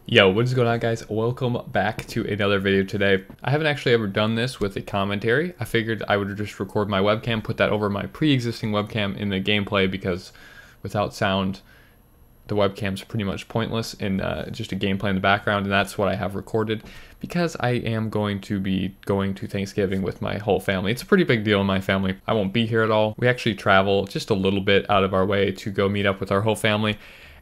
Yo, what is going on, guys? Welcome back to another video today. I haven't actually ever done this with a commentary. I figured I would just record my webcam, put that over my pre-existing webcam in the gameplay, because without sound, the webcam's pretty much pointless in just a gameplay in the background, and that's what I have recorded because I am going to be going to Thanksgiving with my whole family. It's a pretty big deal in my family. I won't be here at all. We actually travel just a little bit out of our way to go meet up with our whole family.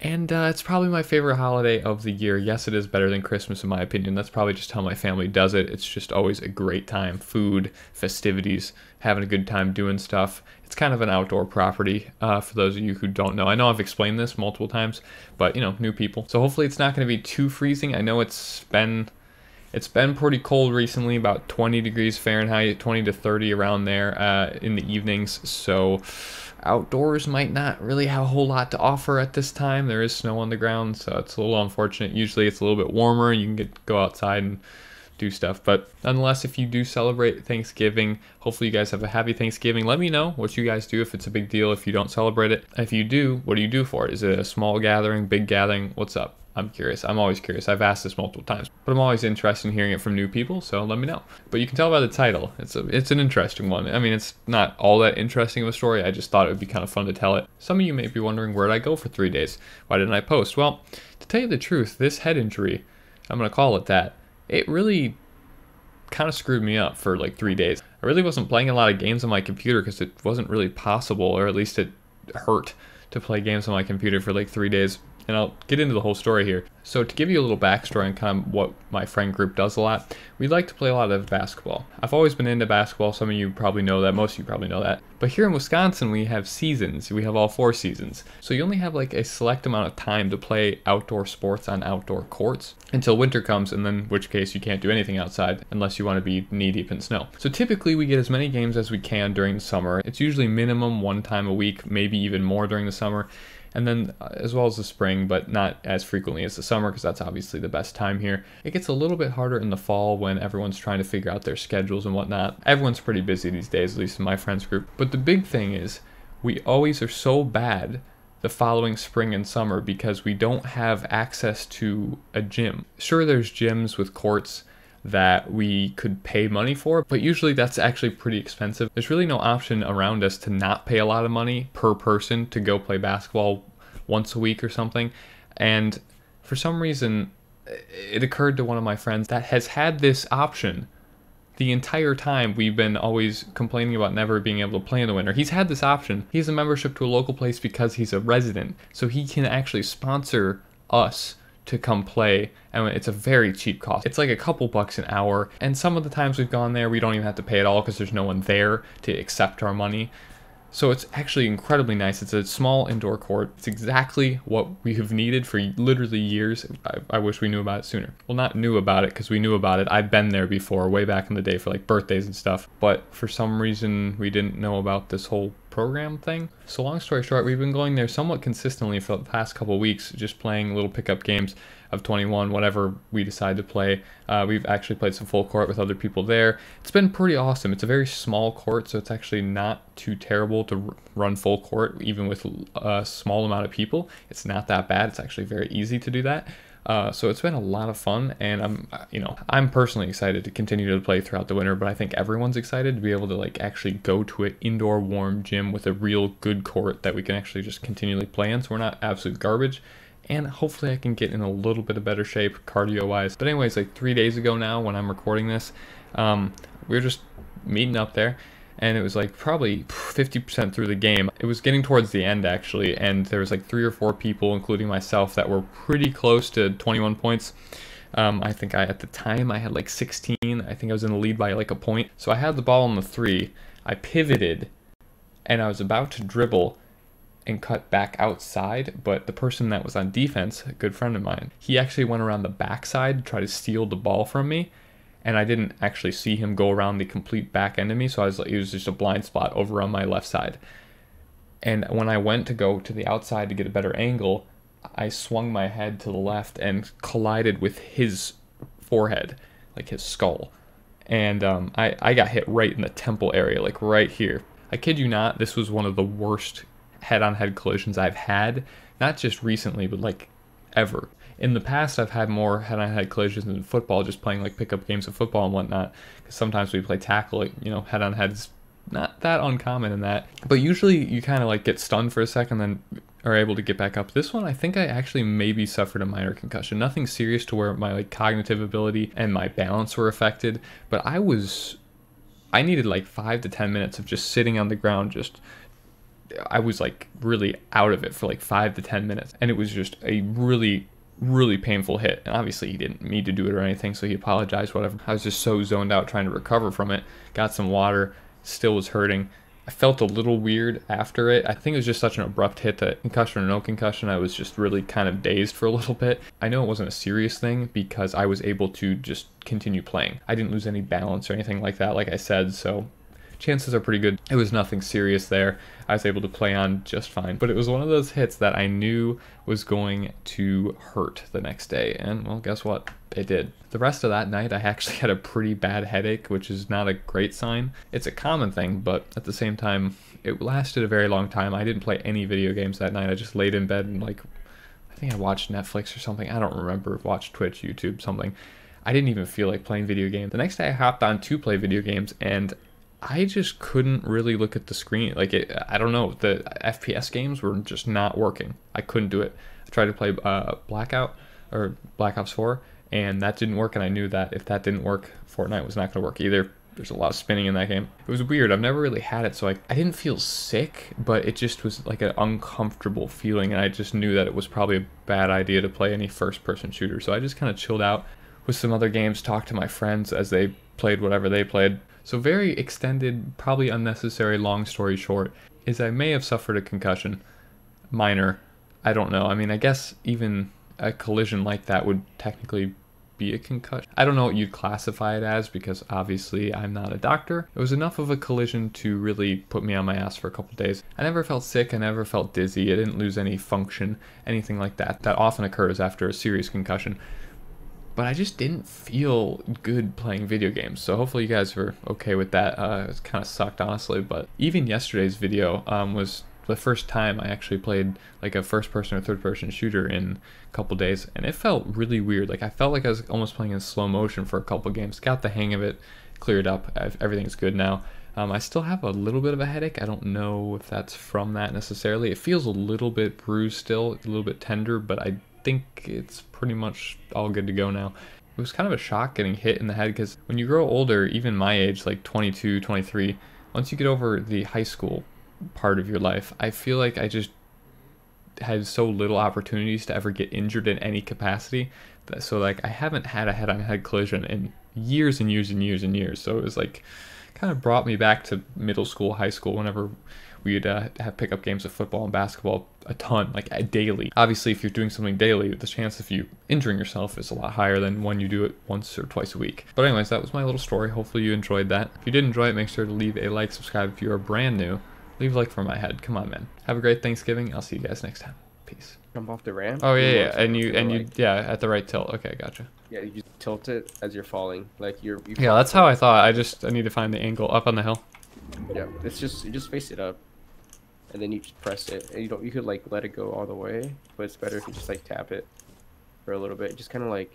And it's probably my favorite holiday of the year. Yes, it is better than Christmas in my opinion. That's probably just how my family does it. It's just always a great time. Food, festivities, having a good time doing stuff. It's kind of an outdoor property for those of you who don't know. I know I've explained this multiple times, but you know, new people. So hopefully it's not going to be too freezing. I know it's been pretty cold recently, about 20 degrees Fahrenheit, 20 to 30 around there in the evenings. So outdoors might not really have a whole lot to offer at this time. There is snow on the ground, so it's a little unfortunate. Usually it's a little bit warmer. You can go outside and do stuff. But nonetheless, if you do celebrate Thanksgiving, hopefully you guys have a happy Thanksgiving. Let me know what you guys do, if it's a big deal, if you don't celebrate it. If you do, what do you do for it? Is it a small gathering, big gathering? What's up? I'm curious. I'm always curious. I've asked this multiple times, but I'm always interested in hearing it from new people, so let me know. But you can tell by the title, it's an interesting one. I mean, it's not all that interesting of a story. I just thought it would be kind of fun to tell it. Some of you may be wondering, where did I go for 3 days? Why didn't I post? Well, to tell you the truth, this head injury, I'm going to call it that, it really kind of screwed me up for like 3 days. I really wasn't playing a lot of games on my computer because it wasn't really possible, or at least it hurt to play games on my computer for like 3 days. And I'll get into the whole story here. So to give you a little backstory on kind of what my friend group does a lot, we like to play a lot of basketball. I've always been into basketball. Some of you probably know that. Most of you probably know that. But here in Wisconsin, we have seasons. We have all 4 seasons. So you only have like a select amount of time to play outdoor sports on outdoor courts until winter comes, and then in which case you can't do anything outside unless you want to be knee deep in snow. So typically we get as many games as we can during the summer. It's usually minimum 1 time a week, maybe even more during the summer. And then as well as the spring, but not as frequently as the summer, because that's obviously the best time here. It gets a little bit harder in the fall when everyone's trying to figure out their schedules and whatnot. Everyone's pretty busy these days, at least in my friends group. But the big thing is, we always are so bad the following spring and summer because we don't have access to a gym. Sure, there's gyms with courts that we could pay money for, but usually that's actually pretty expensive. There's really no option around us to not pay a lot of money per person to go play basketball once a week or something. And for some reason, it occurred to one of my friends that has had this option the entire time we've been always complaining about never being able to play in the winter. He's had this option. He has a membership to a local place because he's a resident, so he can actually sponsor us to come play, and it's a very cheap cost. It's like a couple bucks an hour, and some of the times we've gone there we don't even have to pay at all because there's no one there to accept our money. So it's actually incredibly nice. It's a small indoor court. It's exactly what we have needed for literally years. I wish we knew about it sooner. Well, not knew about it because we knew about it. I'd been there before, way back in the day for like birthdays and stuff. But for some reason, we didn't know about this whole program thing. So long story short, we've been going there somewhat consistently for the past couple of weeks, just playing little pickup games of 21, whatever we decide to play. We've actually played some full court with other people there. It's been pretty awesome. It's a very small court, so it's actually not too terrible to run full court, even with a small amount of people. It's not that bad. It's actually very easy to do that. So it's been a lot of fun, and I'm personally excited to continue to play throughout the winter, but I think everyone's excited to be able to like actually go to an indoor warm gym with a real good court that we can actually just continually play in, so we're not absolute garbage. And hopefully I can get in a little bit of better shape cardio-wise. But anyways, like 3 days ago now when I'm recording this, we were just meeting up there, and it was like probably 50% through the game. It was getting towards the end actually, and there was like 3 or 4 people, including myself, that were pretty close to 21 points. I think at the time I had like 16. I think I was in the lead by like a point. So I had the ball on the 3. I pivoted, and I was about to dribble and cut back outside, but the person that was on defense, a good friend of mine, he actually went around the backside to try to steal the ball from me, and I didn't actually see him go around the complete back end of me, so I was like, it was just a blind spot over on my left side. And when I went to go to the outside to get a better angle, I swung my head to the left and collided with his forehead, like his skull. And I got hit right in the temple area, like right here. I kid you not, this was one of the worst head-on-head collisions I've had, not just recently, but like ever. In the past, I've had more head-on-head collisions in football, just playing like pickup games of football and whatnot. Because sometimes we play tackle, like, you know, head-on-head is not that uncommon in that. But usually you kind of like get stunned for a second, then are able to get back up. This one, I think I actually maybe suffered a minor concussion. Nothing serious to where my like cognitive ability and my balance were affected, but I needed like 5 to 10 minutes of just sitting on the ground. I was like really out of it for like 5 to 10 minutes. And it was just a really painful hit. And obviously he didn't mean to do it or anything, so he apologized, whatever. I was just so zoned out trying to recover from it. Got some water, still was hurting. I felt a little weird after it. I think it was just such an abrupt hit that concussion or no concussion, I was just really kind of dazed for a little bit. I know it wasn't a serious thing because I was able to just continue playing. I didn't lose any balance or anything like that, like I said, so chances are pretty good. It was nothing serious there. I was able to play on just fine. But it was one of those hits that I knew was going to hurt the next day. And well, guess what? It did. The rest of that night, I actually had a pretty bad headache, which is not a great sign. It's a common thing, but at the same time, it lasted a very long time. I didn't play any video games that night. I just laid in bed and like, I think I watched Netflix or something. I don't remember. Watched Twitch, YouTube, something. I didn't even feel like playing video games. The next day I hopped on to play video games and I just couldn't really look at the screen. Like, I don't know, the FPS games were just not working. I couldn't do it. I tried to play Blackout or Black Ops 4, and that didn't work, and I knew that if that didn't work, Fortnite was not going to work either. There's a lot of spinning in that game. It was weird. I've never really had it, so I didn't feel sick, but it just was like an uncomfortable feeling, and I just knew that it was probably a bad idea to play any first-person shooter. So I just kind of chilled out with some other games, talked to my friends as they played whatever they played. So very extended, probably unnecessary, long story short, is I may have suffered a concussion. Minor. I don't know. I mean, I guess even a collision like that would technically be a concussion. I don't know what you'd classify it as because obviously I'm not a doctor. It was enough of a collision to really put me on my ass for a couple days. I never felt sick. I never felt dizzy. I didn't lose any function, anything like that. That often occurs after a serious concussion. But I just didn't feel good playing video games. So hopefully you guys were okay with that. It kind of sucked, honestly. But even yesterday's video was the first time I actually played like a first-person or third-person shooter in a couple days. And it felt really weird. Like I felt like I was almost playing in slow motion for a couple games. Got the hang of it, cleared up. Everything's good now. I still have a little bit of a headache. I don't know if that's from that necessarily. It feels a little bit bruised still, a little bit tender, but I think it's pretty much all good to go now. It was kind of a shock getting hit in the head because when you grow older, even my age, like 22, 23, once you get over the high school part of your life, I feel like I just had so little opportunities to ever get injured in any capacity. So like I haven't had a head-on-head collision in years and years and years and years. So it was like kind of brought me back to middle school, high school, whenever we'd have pickup games of football and basketball a ton, like daily. Obviously, if you're doing something daily, the chance of you injuring yourself is a lot higher than when you do it once or twice a week. But anyways, that was my little story. Hopefully you enjoyed that. If you did enjoy it, make sure to leave a like, subscribe if you are brand new. Leave a like for my head. Come on, man. Have a great Thanksgiving. I'll see you guys next time. Peace. Jump off the ramp? Oh, yeah. And you, yeah, at the right tilt. Okay, gotcha. Yeah, you tilt it as you're falling. Like you yeah, that's how I thought. I need to find the angle up on the hill. Yeah, it's just, you just face it up. And then you just press it, and you could like let it go all the way, but it's better if you just like tap it for a little bit. Just kind of like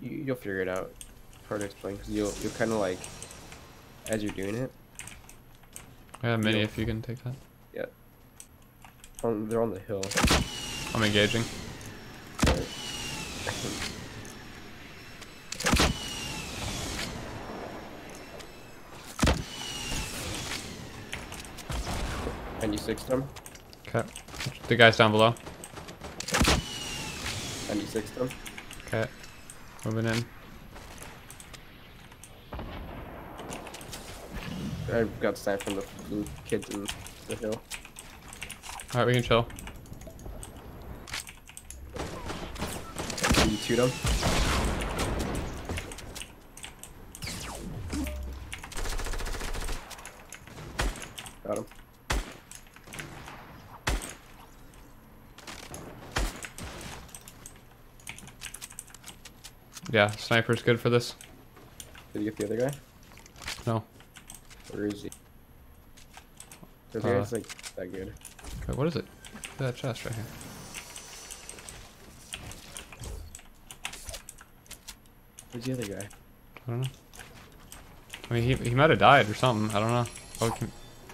you'll figure it out. It's hard to explain because you'll kind of like as you're doing it. Yeah, Mini, if you can take that. Yeah. They're on the hill. I'm engaging. Right. 96 them. Okay. The guys down below. 96 them. Okay. Moving in. I got sniped from the kids in the hill. Alright, we can chill. You shoot them. Got him. Yeah, sniper's good for this. Did you get the other guy? No. Where is he? The other guy's like that good. Okay, what is it? Look at that chest right here. Where's the other guy? I don't know. I mean, he might have died or something. I don't know. Oh,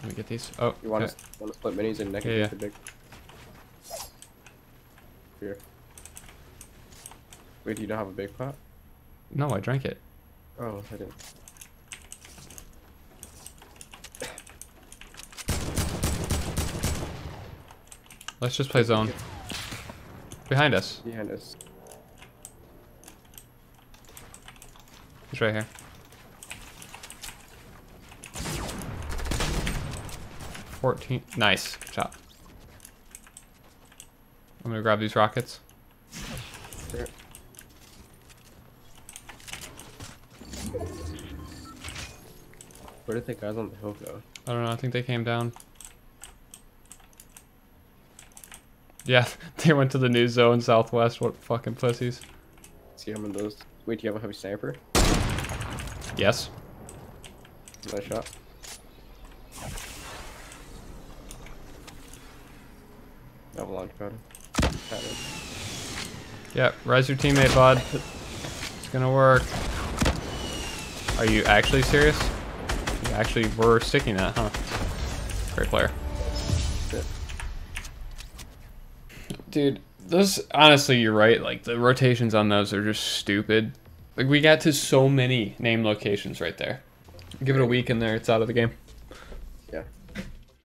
let me get these. Oh, You want okay. to split minis and neck Yeah, it the big. Here. Wait, do you don't have a big pot? No, I drank it. Oh, I didn't. Let's just play zone. Behind us. Behind us. He's right here. 14. Nice. Good job. I'm gonna grab these rockets. Sure. Where did the guys on the hill go? I don't know. I think they came down. Yeah, they went to the new zone southwest. What fucking pussies. See how many of those. Wait, do you have a heavy sniper? Yes. Nice shot. I have a launch pad. Yeah, res your teammate, bud. It's gonna work. Are you actually serious? You actually were sticking that, huh? Great player. Dude, those, honestly, you're right. Like, the rotations on those are just stupid. Like, we got to so many name locations right there. Give it a week and there, it's out of the game.